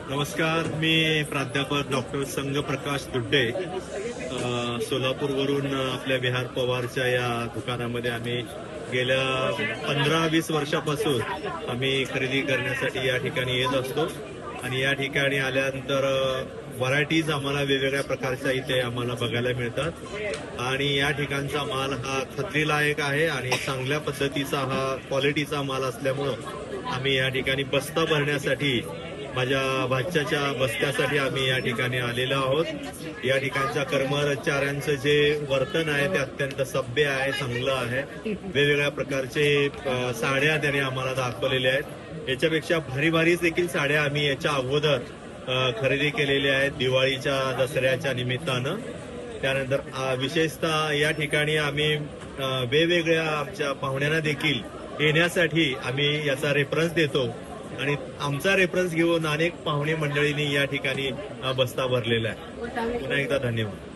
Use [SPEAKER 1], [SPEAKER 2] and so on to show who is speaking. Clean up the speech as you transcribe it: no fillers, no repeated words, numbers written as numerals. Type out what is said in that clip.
[SPEAKER 1] नमस्कार, मी प्राध्यापक डॉक्टर संघप्रकाश दुड्डे. सोलापूरवरून आपल्या विहार पवारच्या या दुकानामध्ये आम्ही गेल्या 15-20 वर्षापासून आम्ही खरेदी करण्यासाठी या ठिकाणी येत असतो. आणि या ठिकाणी आल्यानंतर व्हरायटीज आम्हाला वेगवेगळ्या प्रकारच्या इथे आम्हाला बघायला मिळतात. आणि या ठिकाणचा माल हा खात्रीलायक आहे आणि चांगल्या पद्धतीचा हा क्वालिटीचा माल असल्यामुळं आम्ही या ठिकाणी बस्ता भरण्यासाठी माझ्या भाच्याच्या बस्त्यासाठी आम्ही या ठिकाणी आलेलो आहोत. या ठिकाणच्या कर्मचाऱ्यांचं जे वर्तन आहे ते अत्यंत सभ्य आहे, चांगलं आहे. वेगवेगळ्या प्रकारचे साड्या त्याने आम्हाला दाखवलेल्या आहेत. याच्यापेक्षा भारी भारीच देखील साड्या आम्ही याच्या अगोदर खरेदी केलेल्या आहेत दिवाळीच्या दसऱ्याच्या निमित्तानं. त्यानंतर विशेषतः या ठिकाणी आम्ही वेगवेगळ्या आमच्या पाहुण्यांना देखील येण्यासाठी आम्ही याचा रेफरन्स देतो आणि आमचा रेफरन्स घेऊन अनेक पाहुणे मंडळींनी या ठिकाणी बस्ता भरलेला आहे. पुन्हा एकदा धन्यवाद.